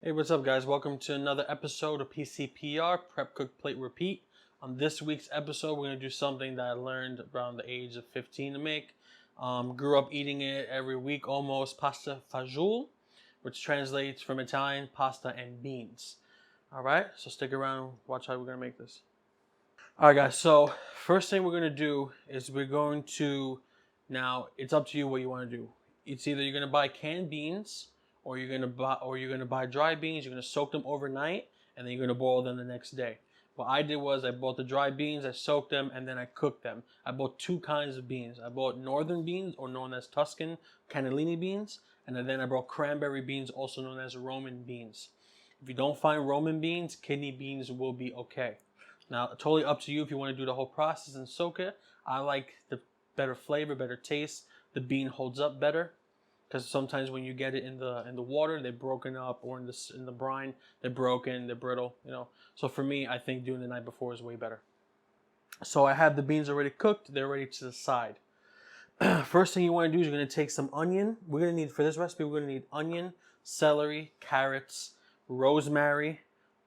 Hey, what's up, guys? Welcome to another episode of PCPR, Prep, Cook, Plate, Repeat. On this week's episode, we're going to do something that I learned around the age of 15 to make. Grew up eating it every week almost, pasta fagioli, which translates from Italian, pasta and beans. All right, so stick around, watch how we're going to make this. All right, guys, so first thing we're going to do is now it's up to you what you want to do. It's either you're going to buy canned beans or you're going to buy dry beans. You're going to soak them overnight and then you're going to boil them the next day. What I did was I bought the dry beans, I soaked them, and then I cooked them. I bought two kinds of beans. I bought northern beans, or known as Tuscan cannellini beans, and then I brought cranberry beans, also known as Roman beans. If you don't find Roman beans, kidney beans will be okay. Now, totally up to you if you want to do the whole process and soak it. I like the better flavor, better taste. The bean holds up better because sometimes when you get it in the water, they're broken up, or in the brine, they're broken, they're brittle. So for me, I think doing the night before is way better. So I have the beans already cooked. They're ready to the side. First thing you want to do is you're going to take some onion. We're going to need, for this recipe, we're going to need onion, celery, carrots, rosemary,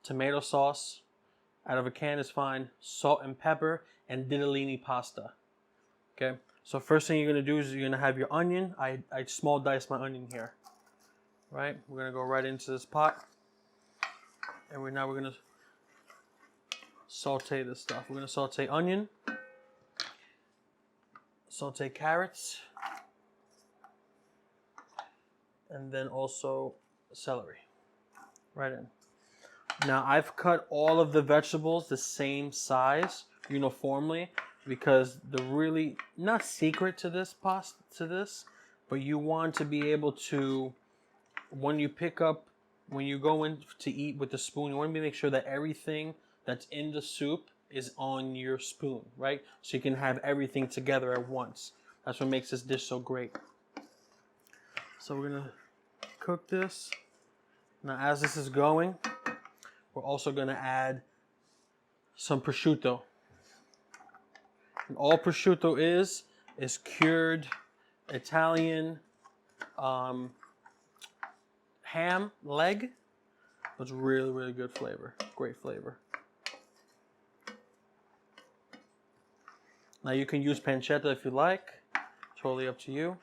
tomato sauce. Out of a can is fine. Salt and pepper, and ditalini pasta. Okay, so first thing you're going to do is you're going to have your onion. I small dice my onion here. Right, we're going to go right into this pot. And now we're going to saute this stuff. We're going to saute onion, saute carrots, and then also celery. Right in. Now I've cut all of the vegetables the same size uniformly because the really not secret to this but you want to be able to, when you go in to eat with the spoon, you want to make sure that everything that's in the soup is on your spoon, right? So you can have everything together at once. That's what makes this dish so great. So we're gonna cook this. Now as this is going, we're also going to add some prosciutto. And all prosciutto is cured Italian ham leg. It's really, really good flavor. Great flavor. Now you can use pancetta if you like. Totally up to you.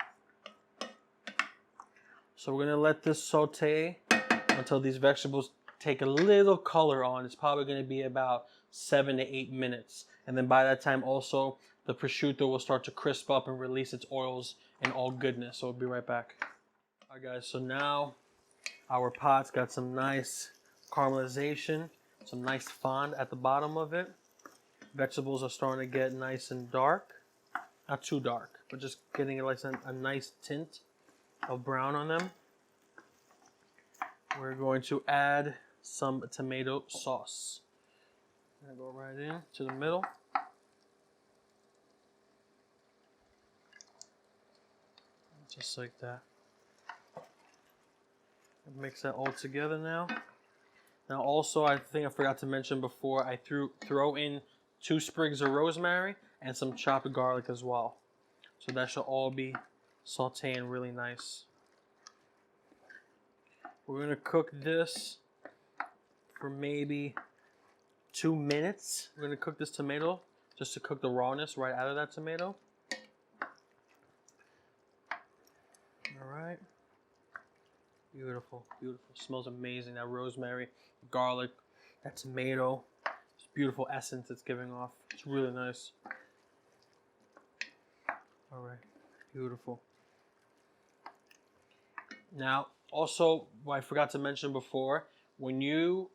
So we're going to let this saute until these vegetables take a little color on. It's probably going to be about 7 to 8 minutes. And then by that time also, the prosciutto will start to crisp up and release its oils and all goodness. So we'll be right back. All right, guys, so now our pot's got some nice caramelization, some nice fond at the bottom of it. Vegetables are starting to get nice and dark. Not too dark, but just getting like a nice tint of brown on them. We're going to add some tomato sauce. I'm going to go right in to the middle. Just like that. Mix that all together now. Now also, I think I forgot to mention before, I throw in 2 sprigs of rosemary and some chopped garlic as well. So that should all be sauteing really nice. We're going to cook this for maybe 2 minutes. We're going to cook this tomato just to cook the rawness right out of that tomato. All right. Beautiful, beautiful. Smells amazing. That rosemary, garlic, that tomato. It's beautiful essence it's giving off. It's really nice. All right. Beautiful. Now, also, what I forgot to mention before, when you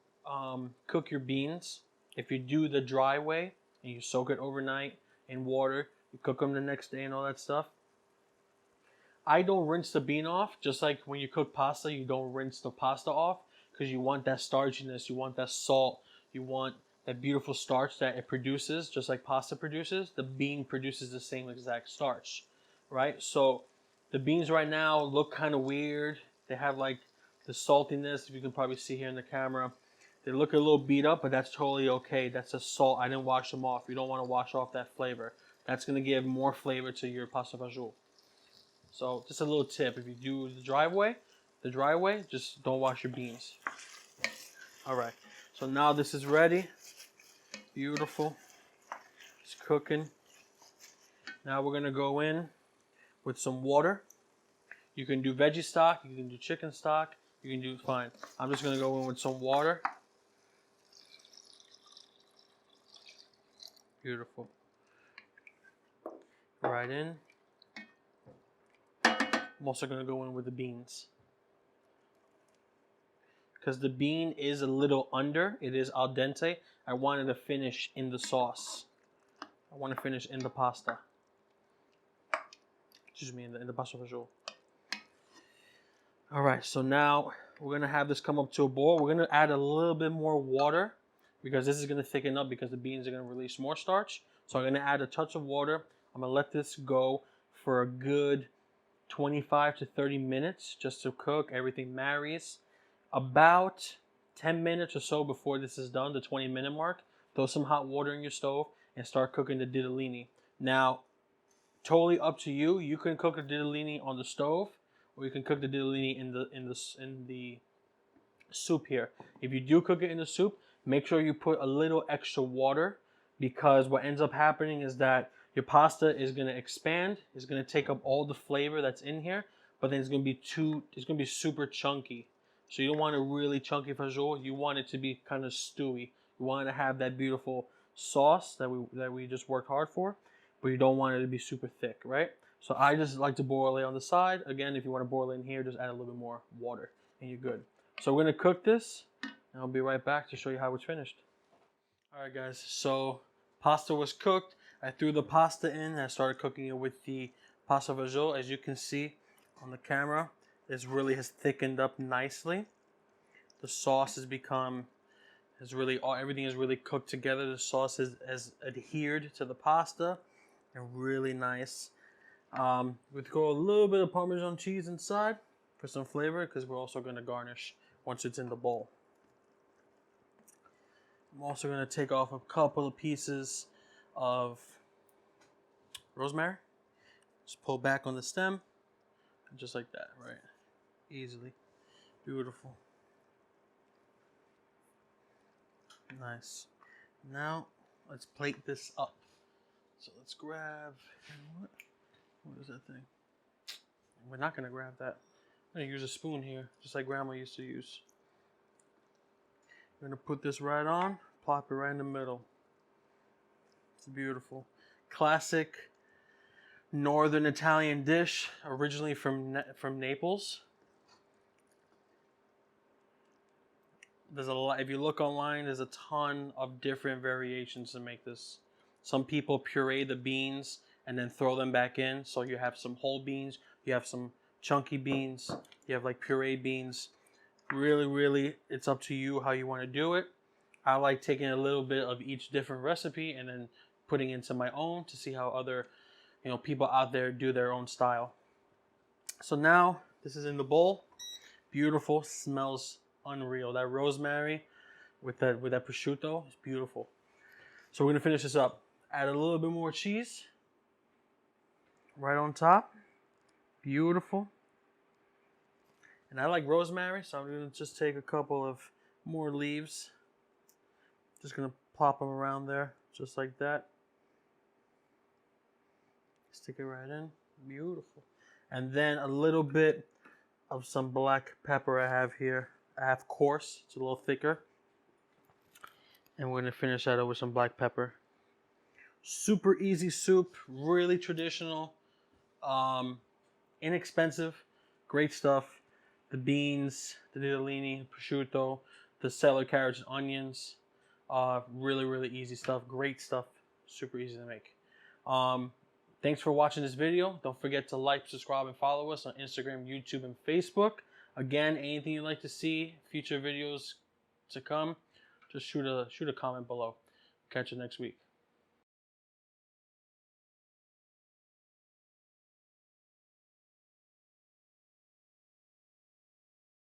cook your beans, if you do the dry way and you soak it overnight in water, you cook them the next day and all that stuff, I don't rinse the bean off, just like when you cook pasta, you don't rinse the pasta off because you want that starchiness, you want that salt, you want that beautiful starch that it produces, just like pasta produces. The bean produces the same exact starch, right? So the beans right now look kind of weird. They have like the saltiness, if you can probably see here in the camera. They look a little beat up, but that's totally okay. That's a salt. I didn't wash them off. You don't want to wash off that flavor. That's going to give more flavor to your pasta fagioli. So just a little tip, if you do the dry way, the dry way. Just don't wash your beans. All right. So now this is ready. Beautiful. It's cooking. Now we're gonna go in with some water. You can do veggie stock. You can do chicken stock. You can do fine. I'm just gonna go in with some water. Beautiful. Right in. I'm also going to go in with the beans. Because the bean is a little under. It is al dente. I wanted to finish in the sauce. I want to finish in the pasta. Excuse me, in the pasta fagioli. Alright, so now we're going to have this come up to a boil. We're going to add a little bit more water. Because this is going to thicken up because the beans are going to release more starch. So I'm going to add a touch of water. I'm going to let this go for a good 25 to 30 minutes just to cook. Everything marries. About 10 minutes or so before this is done, the 20-minute mark, throw some hot water in your stove and start cooking the ditalini. Now, totally up to you. You can cook the ditalini on the stove, or you can cook the ditalini in the soup here. If you do cook it in the soup, make sure you put a little extra water, because what ends up happening is that your pasta is going to expand. It's going to take up all the flavor that's in here, but then it's going to be super chunky. So you don't want a really chunky fagioli. You want it to be kind of stewy. You want it to have that beautiful sauce that we just worked hard for, but you don't want it to be super thick, right? So I just like to boil it on the side. Again, if you want to boil it in here, just add a little bit more water and you're good. So we're going to cook this, and I'll be right back to show you how it's finished. All right, guys. So pasta was cooked. I threw the pasta in and I started cooking it with the pasta fagioli. As you can see on the camera, this really has thickened up nicely. The sauce everything is really cooked together. The sauce has adhered to the pasta and really nice. We throw a little bit of Parmesan cheese inside for some flavor, because we're also going to garnish once it's in the bowl. I'm also going to take off a couple of pieces of rosemary. Just pull back on the stem, just like that, right? Easily. Beautiful. Nice. Now let's plate this up. So let's grab, what is that thing? We're not going to grab that. I'm going to use a spoon here, just like Grandma used to use. I'm going to put this right on, plop it right in the middle. It's beautiful. Classic Northern Italian dish, originally from Naples. There's a lot. If you look online, there's a ton of different variations to make this. Some people puree the beans and then throw them back in. So you have some whole beans, you have some chunky beans, you have like puree beans. Really, it's up to you how you want to do it. I like taking a little bit of each different recipe and then putting into my own to see how other, people out there do their own style. So now this is in the bowl. Beautiful, smells unreal. That rosemary with that prosciutto is beautiful. So we're gonna finish this up. Add a little bit more cheese right on top. Beautiful. And I like rosemary, so I'm gonna just take a couple of more leaves. Just gonna plop them around there, just like that. Stick it right in. Beautiful. And then a little bit of some black pepper I have here. I have coarse, it's a little thicker. And we're gonna finish that up with some black pepper. Super easy soup, really traditional, inexpensive, great stuff. The beans, the ditalini, prosciutto, the celery, carrots, and onions. Really easy stuff, great stuff, super easy to make. Thanks for watching this video. Don't forget to like, subscribe, and follow us on Instagram, YouTube, and Facebook. Again, anything you'd like to see, future videos to come, just shoot a comment below. Catch you next week.